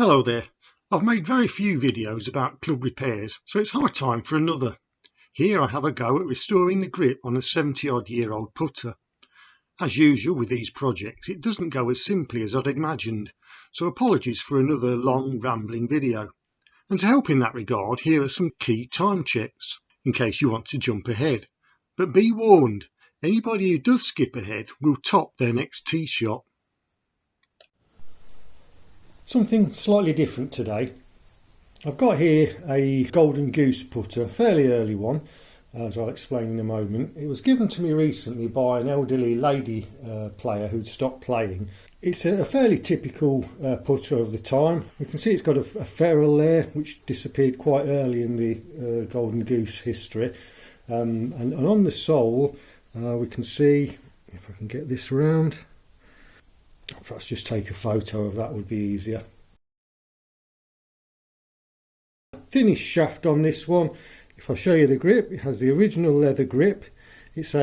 Hello there. I've made very few videos about club repairs, so it's high time for another. Here I have a go at restoring the grip on a 70-odd-year-old putter. As usual with these projects, it doesn't go as simply as I'd imagined, so apologies for another long rambling video. And to help in that regard, here are some key time checks, in case you want to jump ahead. But be warned, anybody who does skip ahead will top their next tee shot. Something slightly different today. I've got here a Golden Goose putter, a fairly early one, as I'll explain in a moment. It was given to me recently by an elderly lady player who'd stopped playing. It's a fairly typical putter of the time. You can see it's got a ferrule there, which disappeared quite early in the Golden Goose history. And on the sole, we can see, if I can get this round, let's just take a photo of that, would be easier. Finished shaft on this one. If I show you the grip, it has the original leather grip. It's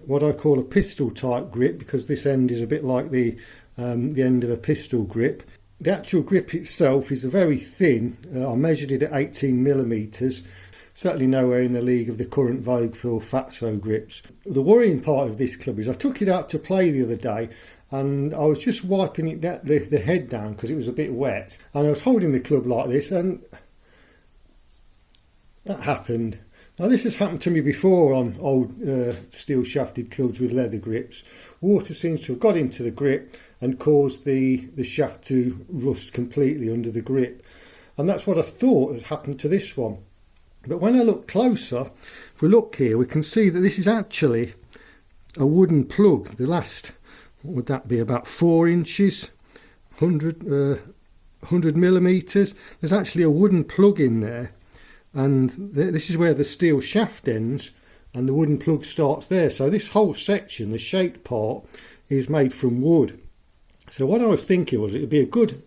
what I call a pistol type grip, because this end is a bit like the end of a pistol grip. The actual grip itself is very thin. I measured it at 18mm. Certainly nowhere in the league of the current vogue for Fatso grips. The worrying part of this club is I took it out to play the other day, and I was just wiping the head down because it was a bit wet, and I was holding the club like this, and that happened. Now this has happened to me before on old steel shafted clubs with leather grips. Water seems to have got into the grip and caused the shaft to rust completely under the grip, and that's what I thought had happened to this one. But when I look closer, if we look here, we can see that this is actually a wooden plug. The last, what would that be, about 4 inches, 100mm. There's actually a wooden plug in there, and this is where the steel shaft ends and the wooden plug starts there. So this whole section, the shaped part, is made from wood. So what I was thinking was it would be a good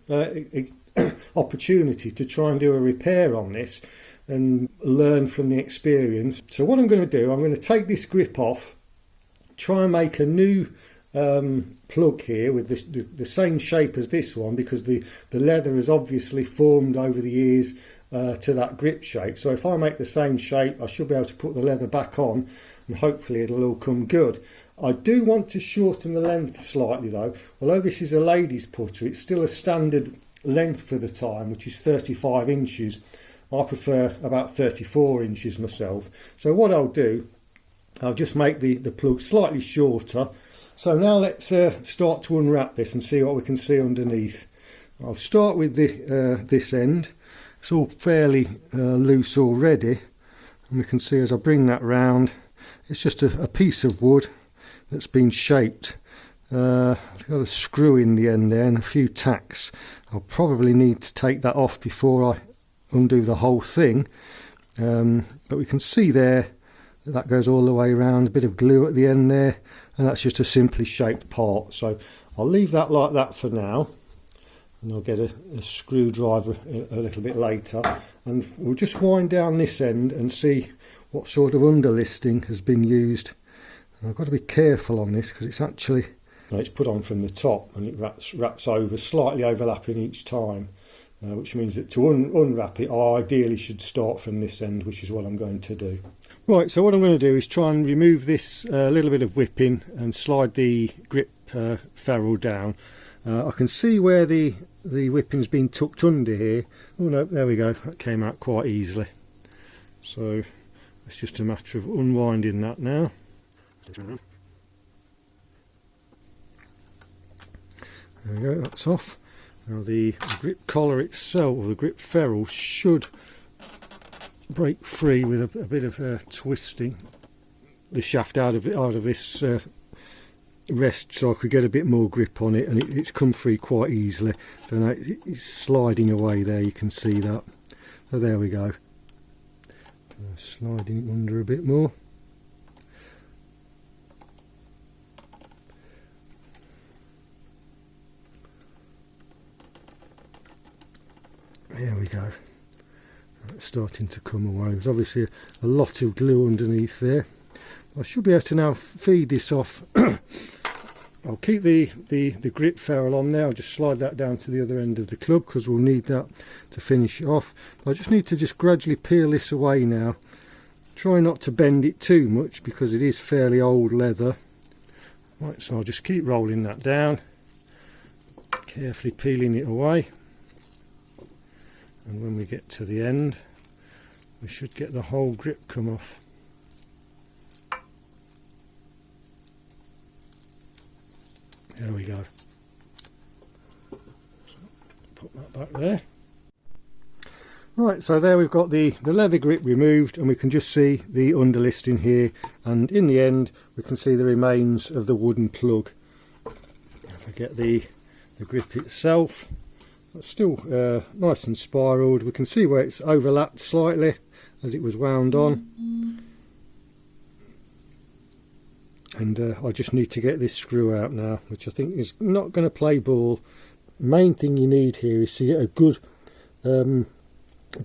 opportunity to try and do a repair on this and learn from the experience. So what I'm going to do, I'm going to take this grip off, try and make a new plug here with the same shape as this one, because the leather has obviously formed over the years to that grip shape. So if I make the same shape, I should be able to put the leather back on, and hopefully it'll all come good. I do want to shorten the length slightly though. Although this is a lady's putter, it's still a standard length for the time, which is 35 inches. I prefer about 34 inches myself. So what I'll do, I'll just make the plug slightly shorter. So now let's start to unwrap this and see what we can see underneath. I'll start with this end. It's all fairly loose already, and we can see as I bring that round, it's just a piece of wood that's been shaped. It's got a screw in the end there and a few tacks. I'll probably need to take that off before I undo the whole thing, but we can see there that goes all the way around, a bit of glue at the end there, and that's just a simply shaped part. So I'll leave that like that for now, and I'll get a screwdriver a little bit later, and we'll just wind down this end and see what sort of underlisting has been used. And I've got to be careful on this because it's actually, it's put on from the top and it wraps over, slightly overlapping each time. Which means that to unwrap it, I ideally should start from this end, which is what I'm going to do. Right, so what I'm going to do is try and remove this little bit of whipping and slide the grip ferrule down. I can see where the whipping's been tucked under here. Oh no, there we go, that came out quite easily. So it's just a matter of unwinding that now. There we go, that's off. Now the grip collar itself, or the grip ferrule, should break free with a bit of twisting the shaft out of this rest, so I could get a bit more grip on it, and it's come free quite easily. So now it's sliding away there, you can see that. So there we go. Sliding it under a bit more. There we go. It's starting to come away. There's obviously a lot of glue underneath there. I should be able to now feed this off I'll keep the grip ferrule on there. I'll just slide that down to the other end of the club because we'll need that to finish it off. I just need to just gradually peel this away now. Try not to bend it too much because it is fairly old leather. Right, so I'll just keep rolling that down, carefully peeling it away, and when we get to the end we should get the whole grip come off. There we go. Put that back there. Right, so there we've got the leather grip removed, and we can just see the underlisting here, and in the end we can see the remains of the wooden plug. If I get the grip itself, it's still nice and spiraled. We can see where it's overlapped slightly as it was wound on, and I just need to get this screw out now, which I think is not going to play ball. Main thing you need here is to get a good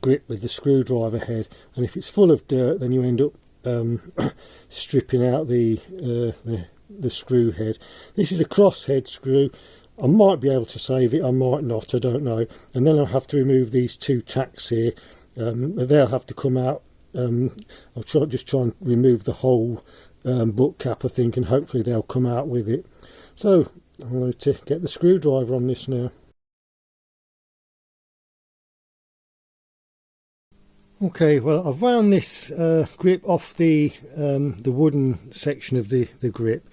grip with the screwdriver head, and if it's full of dirt then you end up stripping out the screw head. This is a cross head screw. I might be able to save it, I might not, I don't know. And then I'll have to remove these two tacks here. They'll have to come out. I'll just try and remove the whole butt cap, I think, and hopefully they'll come out with it. So I'm going to get the screwdriver on this now. Okay, well, I've wound this grip off the wooden section of the grip.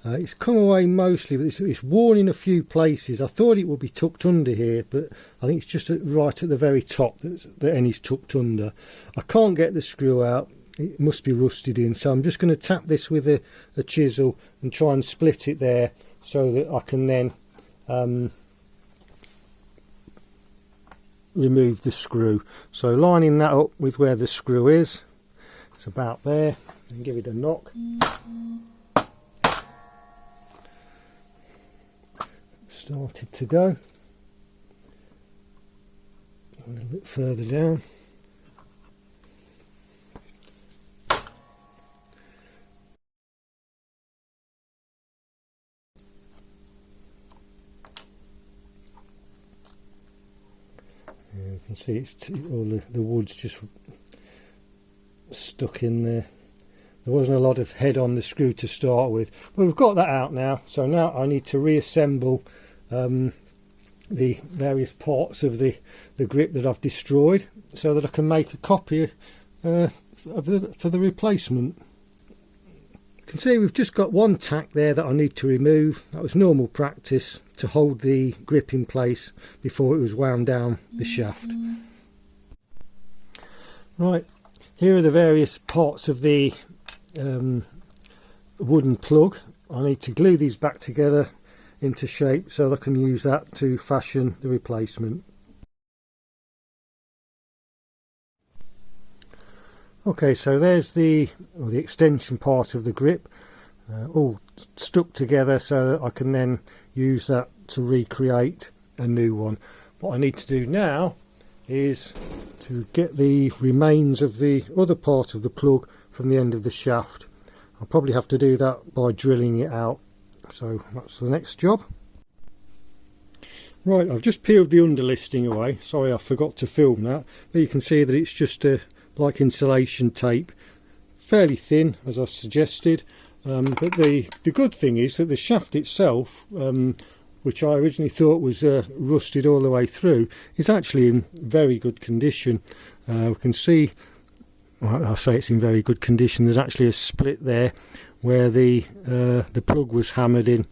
It's come away mostly, but it's worn in a few places. I thought it would be tucked under here, but I think it's just right at the very top that the end is tucked under. I can't get the screw out. It must be rusted in, so I'm just going to tap this with a chisel and try and split it there so that I can then remove the screw. So lining that up with where the screw is, it's about there, and give it a knock. Started to go. A little bit further down. And you can see it's all the wood's just stuck in there. There wasn't a lot of head on the screw to start with, but we've got that out now. So now I need to reassemble the various parts of the grip that I've destroyed, so that I can make a copy for the replacement. You can see we've just got one tack there that I need to remove. That was normal practice to hold the grip in place before it was wound down the shaft. Right, here are the various parts of the wooden plug. I need to glue these back together into shape so that I can use that to fashion the replacement. Okay, so there's the extension part of the grip, all stuck together so that I can then use that to recreate a new one. What I need to do now is to get the remains of the other part of the plug from the end of the shaft. I'll probably have to do that by drilling it out. So that's the next job. Right, I've just peeled the underlisting away. Sorry, I forgot to film that. But you can see that it's just like insulation tape, fairly thin as I suggested. But the good thing is that the shaft itself, which I originally thought was rusted all the way through, is actually in very good condition. We can see, well, I'll say it's in very good condition. There's actually a split there where the plug was hammered in,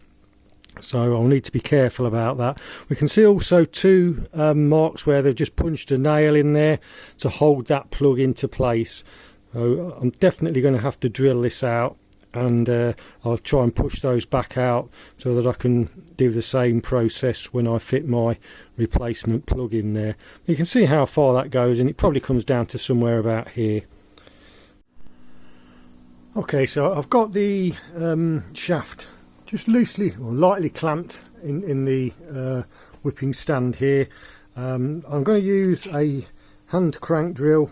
so I'll need to be careful about that. We can see also two marks where they've just punched a nail in there to hold that plug into place. So I'm definitely going to have to drill this out, and I'll try and push those back out so that I can do the same process when I fit my replacement plug in there. You can see how far that goes, and it probably comes down to somewhere about here. Okay, so I've got the shaft just loosely or lightly clamped in the whipping stand here. I'm going to use a hand crank drill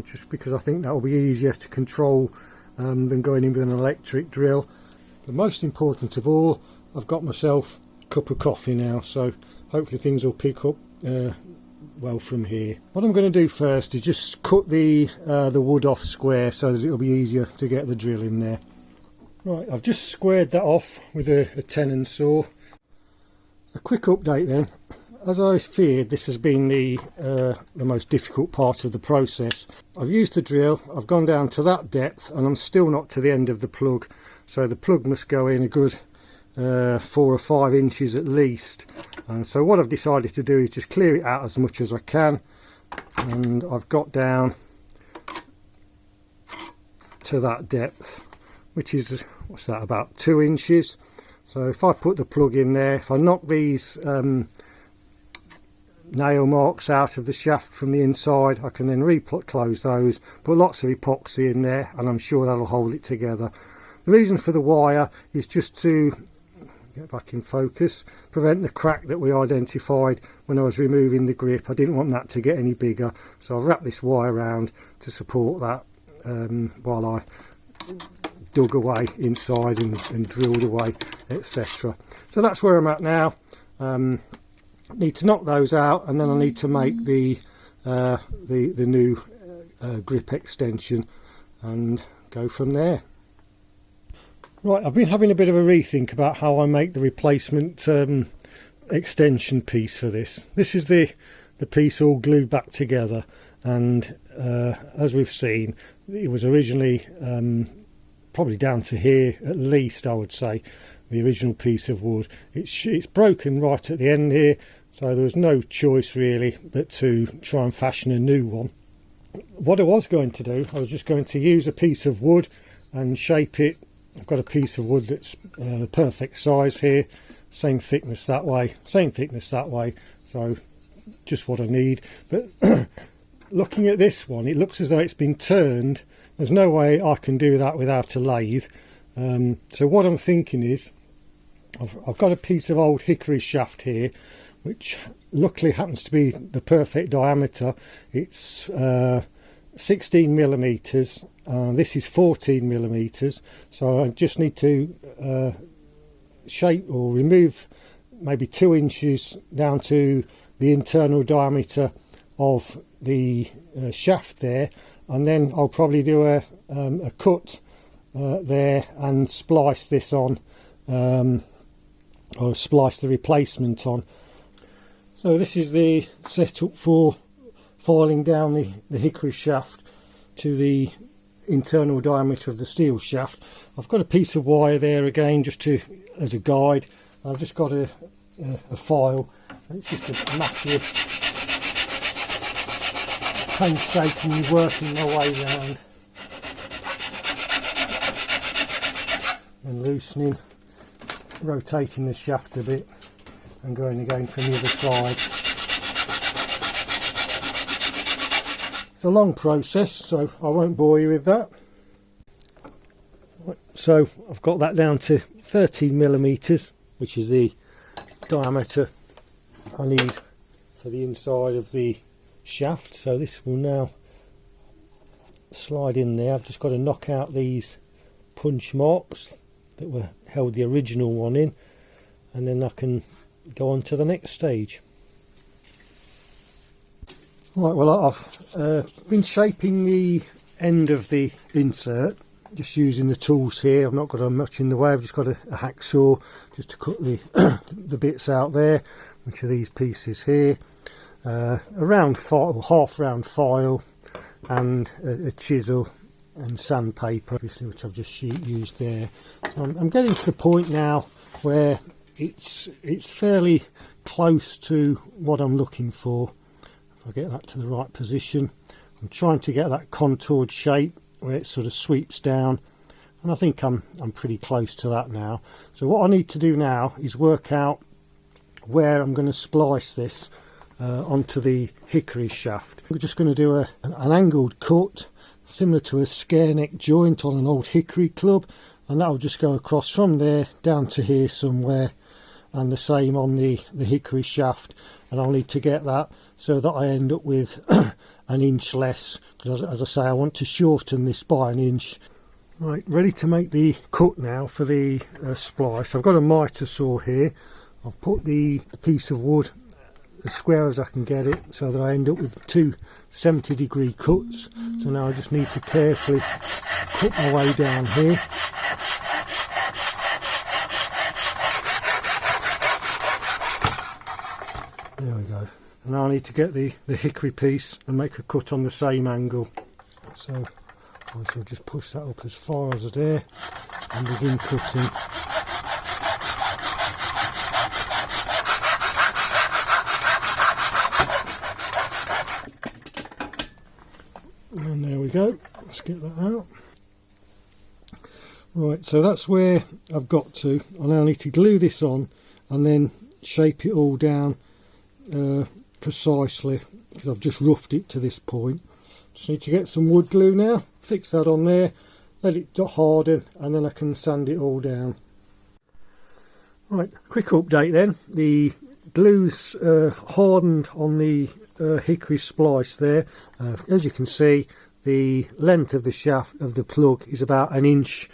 just because I think that will be easier to control than going in with an electric drill. But most important of all, I've got myself a cup of coffee now, so hopefully things will pick up well from here. What I'm going to do first is just cut the wood off square so that it'll be easier to get the drill in there. Right, I've just squared that off with a tenon saw. A quick update then. As I feared, this has been the most difficult part of the process. I've used the drill, I've gone down to that depth, and I'm still not to the end of the plug. So the plug must go in a good 4 or 5 inches at least. And so what I've decided to do is just clear it out as much as I can. And I've got down to that depth, which is, what's that, about 2 inches. So if I put the plug in there, if I knock these nail marks out of the shaft from the inside, I can then close those, put lots of epoxy in there, and I'm sure that'll hold it together. The reason for the wire is just to get back in focus, prevent the crack that we identified when I was removing the grip. I didn't want that to get any bigger, so I've wrapped this wire around to support that while I dug away inside and drilled away, etc. So that's where I'm at now. Need to knock those out, and then I need to make the new grip extension and go from there. Right, I've been having a bit of a rethink about how I make the replacement extension piece for this. This is the piece all glued back together, and as we've seen, it was originally probably down to here at least, I would say, the original piece of wood. It's broken right at the end here, so there was no choice really but to try and fashion a new one. What I was going to do, I was just going to use a piece of wood and shape it. I've got a piece of wood that's perfect size here, same thickness that way, so just what I need. But looking at this one, it looks as though it's been turned. There's no way I can do that without a lathe. So what I'm thinking is, I've got a piece of old hickory shaft here, which luckily happens to be the perfect diameter. It's 16 millimeters. This is 14 millimeters. So I just need to shape or remove maybe 2 inches down to the internal diameter of the shaft there, and then I'll probably do a cut there and splice this on, or splice the replacement on. So this is the setup for filing down the hickory shaft to the internal diameter of the steel shaft. I've got a piece of wire there again just as a guide. I've just got a file. It's just a matter of painstakingly working my way around and loosening, rotating the shaft a bit and going again from the other side. It's a long process, so I won't bore you with that. So I've got that down to 13 millimeters, which is the diameter I need for the inside of the shaft. So this will now slide in there. I've just got to knock out these punch marks that were held the original one in, and then I can go on to the next stage. Right, well, I've been shaping the end of the insert just using the tools here. I've not got much in the way. I've just got a hacksaw just to cut the bits out there, which are these pieces here. A round file, half round file, and a chisel and sandpaper, obviously, which I've just used there. So I'm getting to the point now where it's fairly close to what I'm looking for. If I get that to the right position, I'm trying to get that contoured shape where it sort of sweeps down, and I think I'm pretty close to that now. So what I need to do now is work out where I'm going to splice this onto the hickory shaft. We're just going to do an angled cut similar to a scare neck joint on an old hickory club, and that will just go across from there down to here somewhere, and the same on the hickory shaft. And I'll need to get that so that I end up with an inch less, because as I say, I want to shorten this by an inch. Right, ready to make the cut now for the splice. I've got a mitre saw here. I've put the piece of wood as square as I can get it so that I end up with two 70-degree cuts. So now I just need to carefully cut my way down here. There we go. And now I need to get the hickory piece and make a cut on the same angle. So I shall just push that up as far as I dare and begin cutting. And there we go, let's get that out. Right, so that's where I've got to. I now need to glue this on and then shape it all down precisely, because I've just roughed it to this point. Just need to get some wood glue now, fix that on there, let it harden, and then I can sand it all down. Right, quick update then. The glue's hardened on the hickory splice there. As you can see, the length of the shaft of the plug is about an inch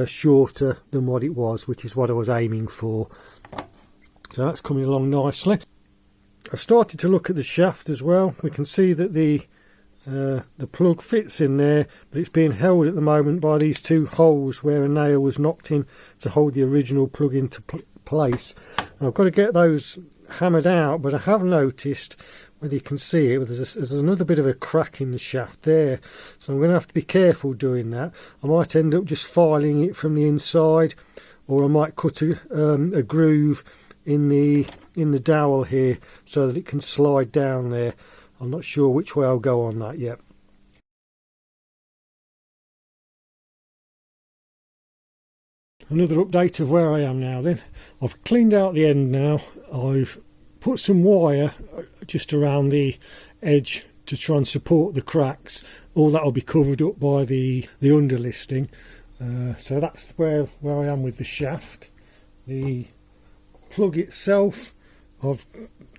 shorter than what it was, which is what I was aiming for. So that's coming along nicely. I've started to look at the shaft as well. We can see that the plug fits in there, but it's being held at the moment by these two holes where a nail was knocked in to hold the original plug into place. And I've got to get those hammered out, but I have noticed, whether you can see it, there's another bit of a crack in the shaft there, so I'm going to have to be careful doing that. I might end up just filing it from the inside, or I might cut a groove in the dowel here so that it can slide down there. I'm not sure which way I'll go on that yet. Another update of where I am now then. I've cleaned out the end now. I've put some wire just around the edge to try and support the cracks. All that will be covered up by the underlisting. So that's where I am with the shaft. The plug itself, I've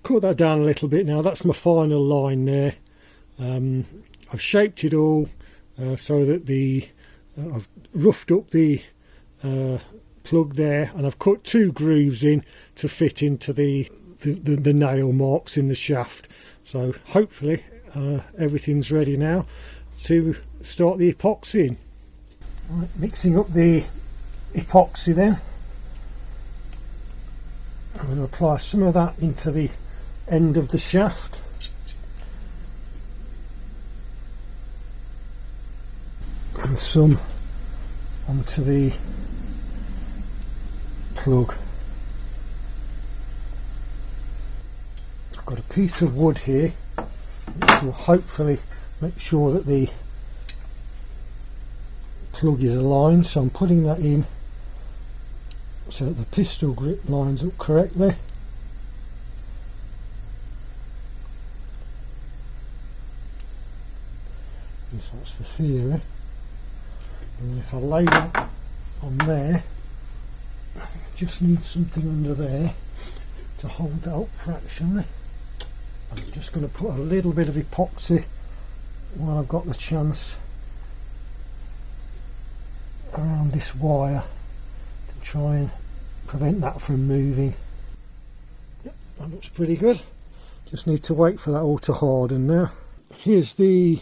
cut that down a little bit now. That's my final line there. I've shaped it all so that I've roughed up the plug there, and I've cut two grooves in to fit into the nail marks in the shaft. So hopefully everything's ready now to start the epoxy. Right, mixing up the epoxy then. I'm going to apply some of that into the end of the shaft. And some onto the plug. I've got a piece of wood here which will hopefully make sure that the plug is aligned, so I'm putting that in so that the pistol grip lines up correctly. So that's the theory, and if I lay that on there, I think I just need something under there to hold that up fractionally. I'm just going to put a little bit of epoxy while I've got the chance around this wire to try and prevent that from moving. Yep, that looks pretty good. Just need to wait for that all to harden now. Here's the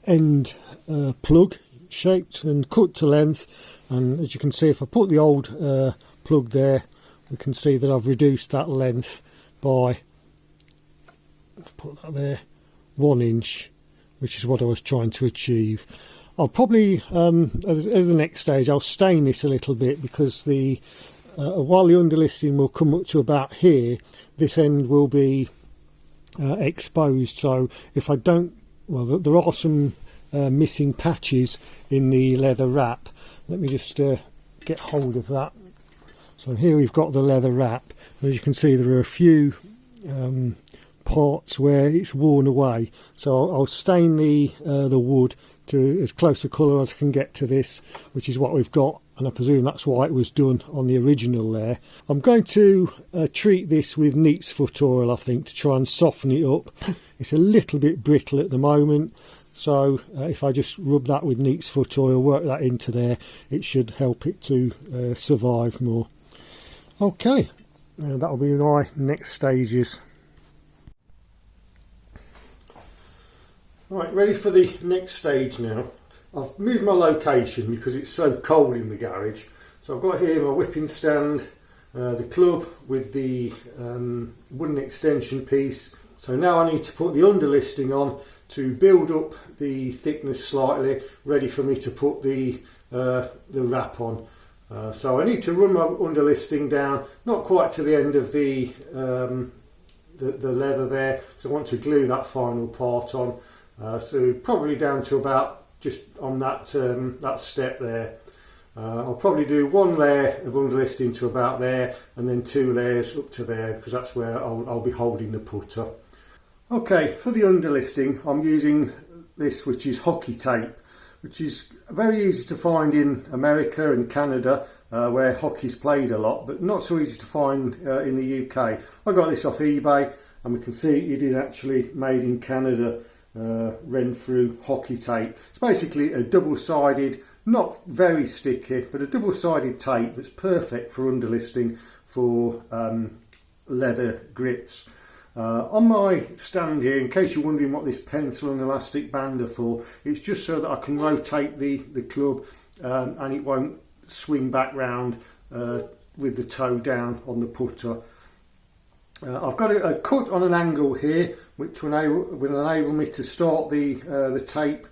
end plug, shaped and cut to length, and as you can see, if I put the old plug there, we can see that I've reduced that length by, let's put that there, 1 inch, which is what I was trying to achieve. I'll probably, as the next stage, I'll stain this a little bit, because while the underlisting will come up to about here, this end will be exposed. So if I don't, well, there are some missing patches in the leather wrap. Let me just get hold of that. So here we've got the leather wrap. As you can see, there are a few parts where it's worn away, so I'll stain the wood to as close a colour as I can get to this, which is what we've got, and I presume that's why it was done on the original there. I'm going to treat this with neat's foot oil, I think, to try and soften it up. It's a little bit brittle at the moment, So if I just rub that with neat's foot oil, work that into there, it should help it to survive more. Okay, that'll be my next stages. Right, ready for the next stage now. I've moved my location because it's so cold in the garage. So I've got here my whipping stand, the club with the wooden extension piece. So now I need to put the underlisting on to build up the thickness slightly, ready for me to put the wrap on. So I need to run my underlisting down, not quite to the end of the leather there, so I want to glue that final part on. So probably down to about just on that that step there. I'll probably do one layer of underlisting to about there, and then 2 layers up to there, because that's where I'll be holding the putter. Okay, for the underlisting I'm using this, which is hockey tape, which is very easy to find in America and Canada, where hockey's played a lot, but not so easy to find in the UK. I got this off eBay, and we can see it is actually made in Canada. Renfrew hockey tape. It's basically a double-sided, not very sticky, but a double-sided tape that's perfect for underlisting for leather grips. On my stand here, in case you're wondering what this pencil and elastic band are for, it's just so that I can rotate the club and it won't swing back round with the toe down on the putter. I've got a cut on an angle here, which will enable me to start the tape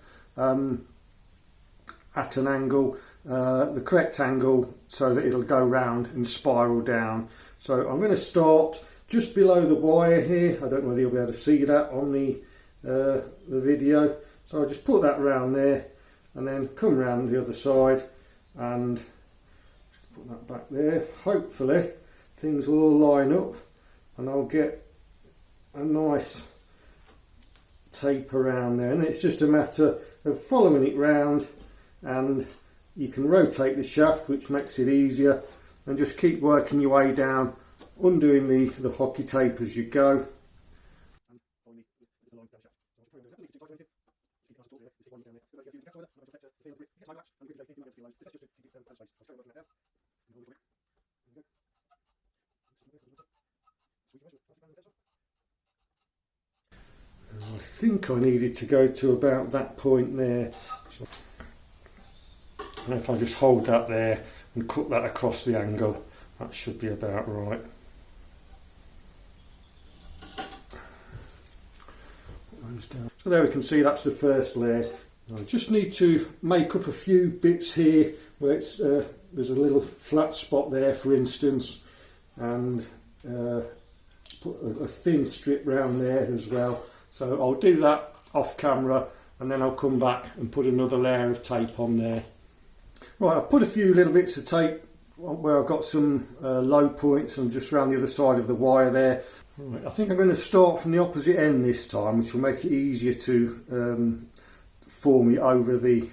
at an angle, the correct angle, so that it'll go round and spiral down. So I'm going to start just below the wire here. I don't know whether you'll be able to see that on the video. So I'll just put that round there, and then come round the other side and put that back there. Hopefully things will all line up, and I'll get a nice tape around there, and it's just a matter of following it round, and you can rotate the shaft, which makes it easier, and just keep working your way down, undoing the hockey tape as you go. I think I needed to go to about that point there. And if I just hold that there and cut that across the angle, that should be about right. So there we can see that's the first layer. I just need to make up a few bits here where it's, there's a little flat spot there, for instance, and put a thin strip round there as well. So I'll do that off camera, and then I'll come back and put another layer of tape on there. Right, I've put a few little bits of tape where I've got some low points and just around the other side of the wire there. Right, I think I'm going to start from the opposite end this time, which will make it easier to form it over the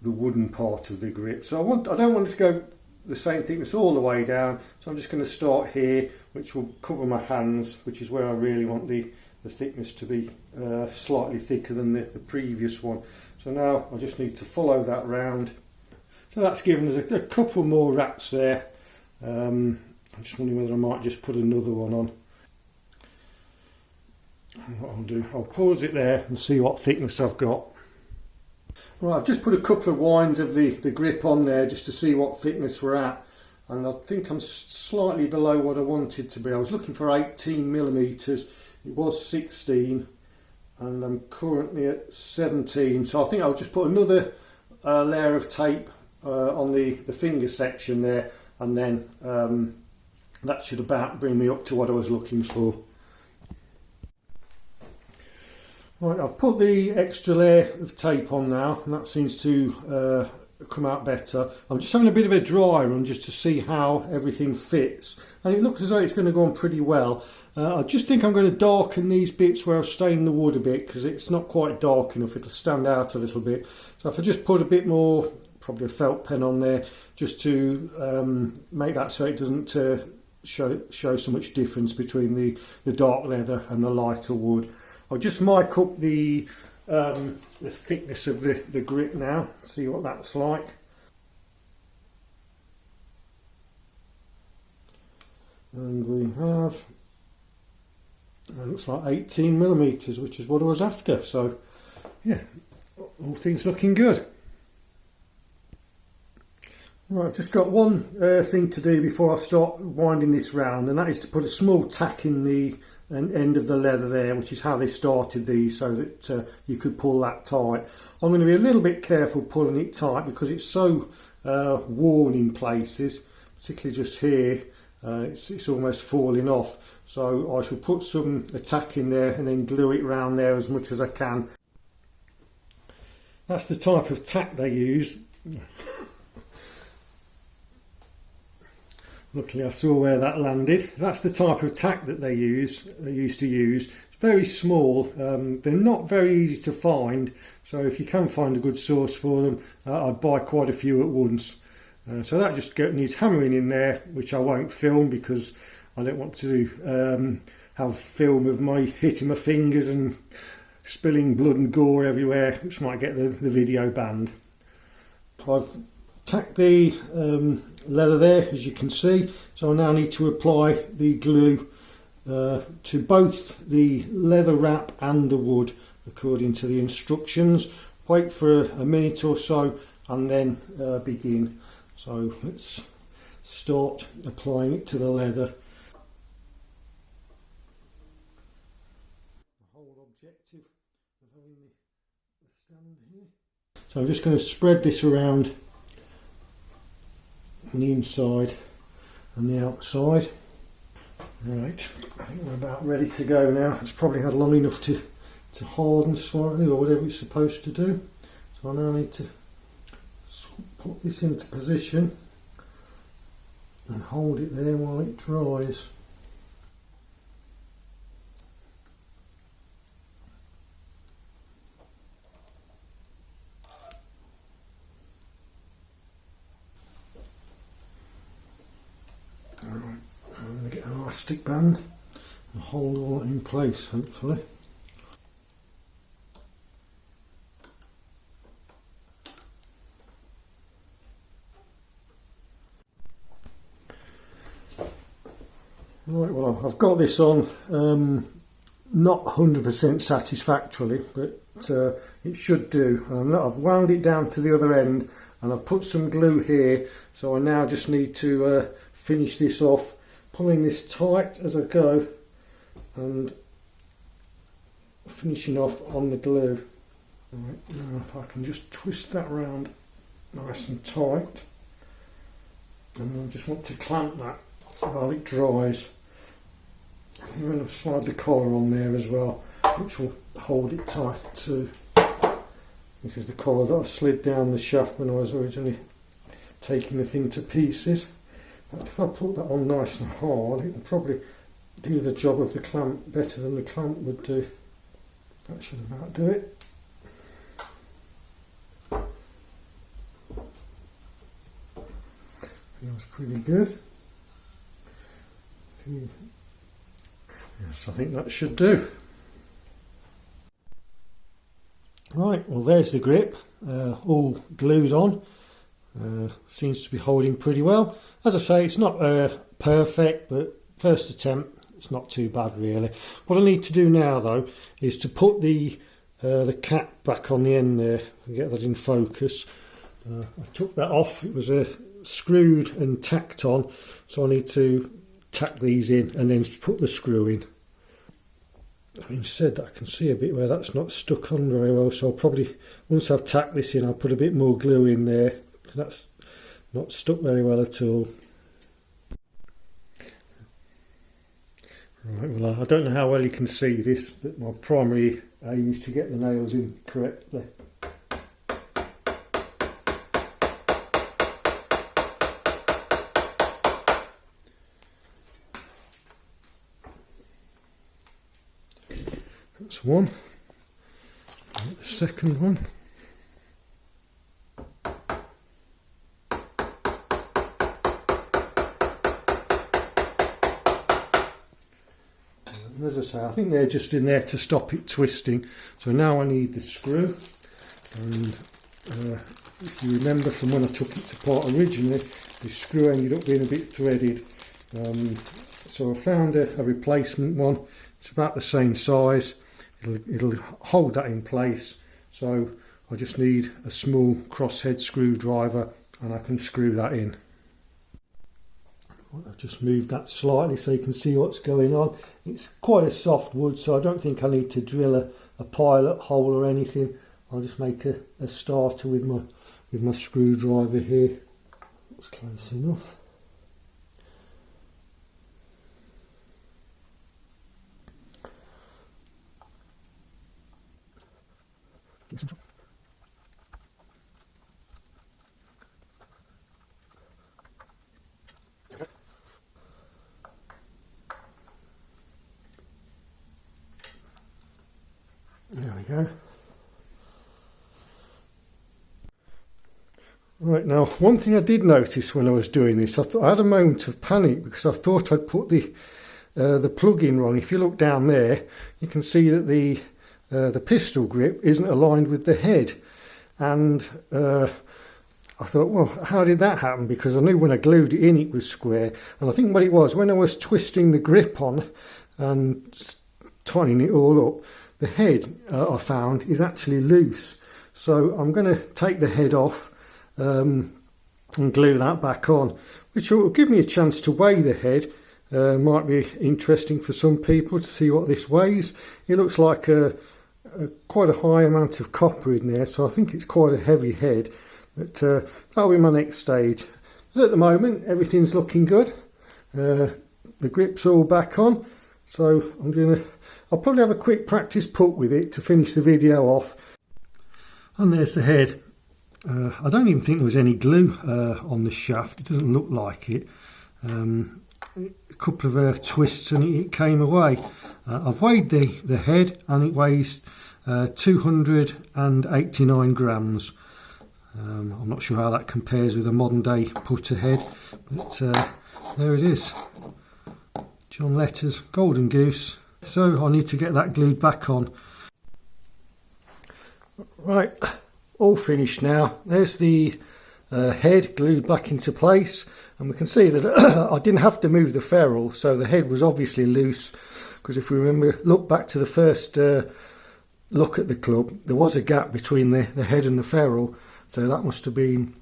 wooden part of the grip. So I don't want it to go the same thickness all the way down, so I'm just going to start here, which will cover my hands, which is where I really want the thickness to be slightly thicker than the previous one. So now I just need to follow that round. So that's given us a couple more wraps there. I'm just wondering whether I might just put another one on. And what I'll do, I'll pause it there and see what thickness I've got. Right, I've just put a couple of winds of the grip on there just to see what thickness we're at. And I think I'm slightly below what I wanted to be. I was looking for 18mm. It was 16, and I'm currently at 17, so I think I'll just put another layer of tape on the finger section there, and then that should about bring me up to what I was looking for. Right, I've put the extra layer of tape on now, and that seems to come out better. I'm just having a bit of a dry run just to see how everything fits, and it looks as though it's going to go on pretty well. I just think I'm going to darken these bits where I've stained the wood a bit, because it's not quite dark enough. It'll stand out a little bit. So if I just put a bit more, probably a felt pen on there, just to make that so it doesn't show so much difference between the dark leather and the lighter wood. I'll just mic up the the thickness of the grip now, see what that's like. And we have, it looks like 18mm, which is what I was after. So yeah, all things looking good. Right, I've just got one thing to do before I start winding this round, and that is to put a small tack in the end of the leather there, which is how they started these, so that you could pull that tight. I'm going to be a little bit careful pulling it tight because it's so worn in places, particularly just here. It's almost falling off, so I shall put a tack in there and then glue it round there as much as I can. That's the type of tack they use. Luckily I saw where that landed. That's the type of tack that they used to use. It's very small, they're not very easy to find, so if you can find a good source for them, I'd buy quite a few at once. So that just needs hammering in there, which I won't film because I don't want to have film of my hitting my fingers and spilling blood and gore everywhere, which might get the video banned. I've tacked the leather there, as you can see, so I now need to apply the glue to both the leather wrap and the wood according to the instructions. Wait for a minute or so and then begin. So let's start applying it to the leather. The whole objective of having the stand here. So I'm just going to spread this around on the inside and the outside. Right, I think we're about ready to go now. It's probably had long enough to harden slightly, or whatever it's supposed to do. So I now need to put this into position and hold it there while it dries. I'm going to get an elastic band and hold all that in place, hopefully. Right, well, I've got this on, not 100% satisfactorily, but it should do. I've wound it down to the other end and I've put some glue here, so I now just need to finish this off, pulling this tight as I go and finishing off on the glue. Right, now if I can just twist that round nice and tight, and I just want to clamp that while it dries. I'm going to slide the collar on there as well, which will hold it tight too. This is the collar that I slid down the shaft when I was originally taking the thing to pieces. But if I put that on nice and hard, it will probably do the job of the clamp better than the clamp would do. That should about do it. Feels pretty good. Yes, I think that should do. Right, well there's the grip, all glued on. Seems to be holding pretty well. As I say, it's not perfect, but first attempt, it's not too bad really. What I need to do now though is to put the cap back on the end there and get that in focus. I took that off, it was screwed and tacked on, so I need to tack these in and then put the screw in. Having said that, I can see a bit where that's not stuck on very well, so I'll probably, once I've tacked this in, I'll put a bit more glue in there, because that's not stuck very well at all. Right, well I don't know how well you can see this, but my primary aim is to get the nails in correctly. That's one. And the second one. And as I say, I think they're just in there to stop it twisting. So now I need the screw, and if you remember from when I took it apart originally, the screw ended up being a bit threaded. So I found a replacement one. It's about the same size. It'll hold that in place. So I just need a small crosshead screwdriver and I can screw that in. I've just moved that slightly so you can see what's going on. It's quite a soft wood, so I don't think I need to drill a pilot hole or anything. I'll just make a starter with my screwdriver here. That's close enough. There we go. Right, now one thing I did notice when I was doing this, I had a moment of panic because I thought I'd put the plug in wrong. If you look down there, you can see that the pistol grip isn't aligned with the head, and I thought, well, how did that happen? Because I knew when I glued it in it was square, and I think what it was, when I was twisting the grip on and tightening it all up, the head I found is actually loose. So I'm going to take the head off and glue that back on, which will give me a chance to weigh the head. Might be interesting for some people to see what this weighs. It looks like quite a high amount of copper in there, so I think it's quite a heavy head, but that'll be my next stage. But at the moment everything's looking good. The grip's all back on, so I'll probably have a quick practice put with it to finish the video off. And there's the head. I don't even think there was any glue on the shaft. It doesn't look like it. A couple of twists and it came away. I've weighed the head and it weighs 289 grams. I'm not sure how that compares with a modern day putter head, but there it is. John Letters, Golden Goose. So I need to get that glued back on. Right, all finished now. There's the head glued back into place, and we can see that I didn't have to move the ferrule, so the head was obviously loose, because if we remember, look back to the first look at the club, there was a gap between the head and the ferrule, so that must have been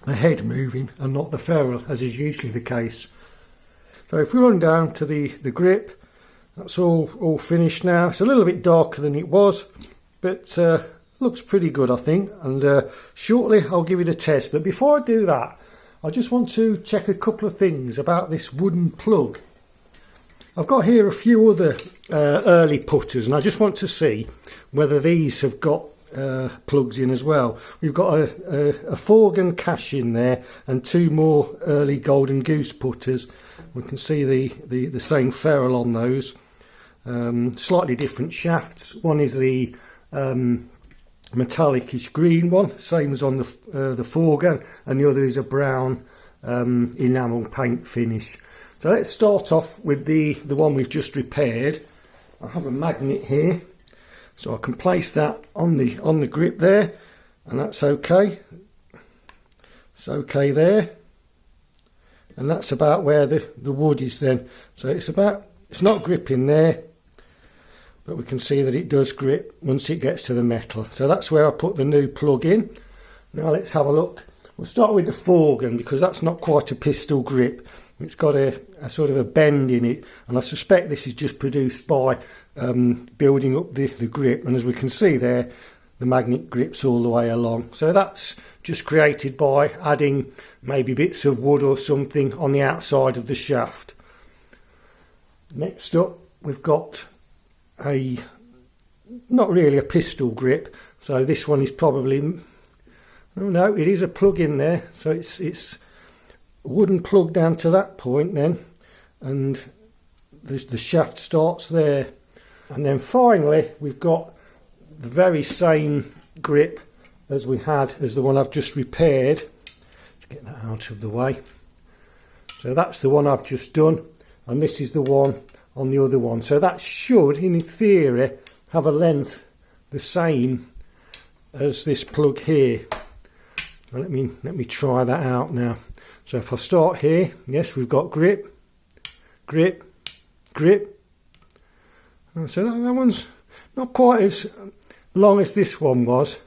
the head moving and not the ferrule, as is usually the case. So if we run down to the grip, that's all finished now. It's a little bit darker than it was, but looks pretty good, I think, and shortly I'll give it a test. But before I do that, I just want to check a couple of things about this wooden plug. I've got here a few other early putters, and I just want to see whether these have got plugs in as well. We've got a Forgan cache in there and two more early Golden Goose putters. We can see the same ferrule on those. Slightly different shafts. One is the metallic-ish green one, same as on the Forgan, and the other is a brown enamel paint finish. So let's start off with the one we've just repaired. I have a magnet here, so I can place that on the grip there, and that's okay. It's okay there, and that's about where the wood is then. So it's not gripping there, but we can see that it does grip once it gets to the metal. So that's where I put the new plug in. Now let's have a look. We'll start with the Forgan, because that's not quite a pistol grip. It's got a sort of a bend in it, and I suspect this is just produced by building up the grip, and as we can see there, the magnet grips all the way along. So that's just created by adding maybe bits of wood or something on the outside of the shaft. Next up, we've got not really a pistol grip, so this one is probably, oh no, it is a plug in there, so it's a wooden plug down to that point then, and the shaft starts there. And then finally we've got the very same grip as we had as the one I've just repaired. Let's get that out of the way. So that's the one I've just done, and this is the one on the other one. So that should, in theory, have a length the same as this plug here. Now let me try that out now. So if I start here, yes, we've got grip, grip, grip. And so that one's not quite as long as this one was.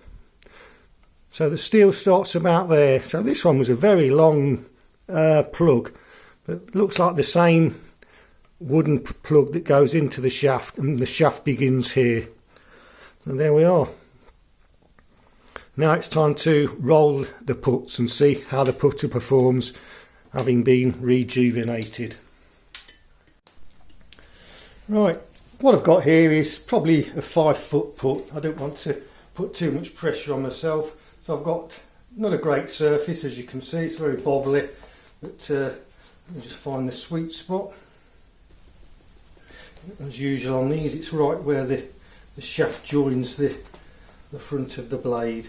So the steel starts about there. So this one was a very long plug, but it looks like the same wooden plug that goes into the shaft, and the shaft begins here. So there we are. Now it's time to roll the puts and see how the putter performs having been rejuvenated. Right, what I've got here is probably a 5-foot put. I don't want to put too much pressure on myself, so I've got not a great surface, as you can see. It's very bobbly, but let me just find the sweet spot. As usual on these, it's right where the shaft joins the front of the blade.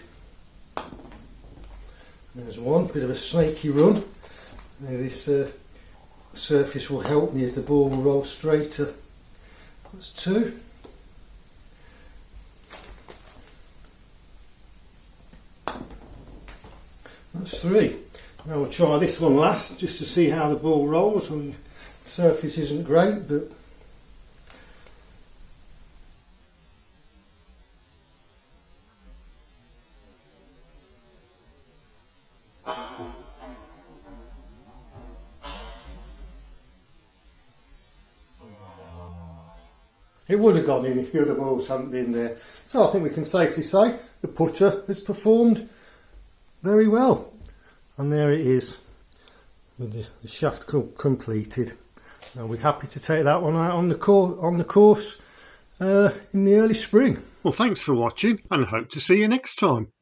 There's one, bit of a snaky run. Now this surface will help me as the ball will roll straighter. That's 2. That's 3. Now we'll try this one last, just to see how the ball rolls. The surface isn't great, but it would have gone in if the other balls hadn't been there. So I think we can safely say the putter has performed very well. And there it is, with the shaft completed. I'll be happy to take that one out on the course in the early spring. Well, thanks for watching, and hope to see you next time.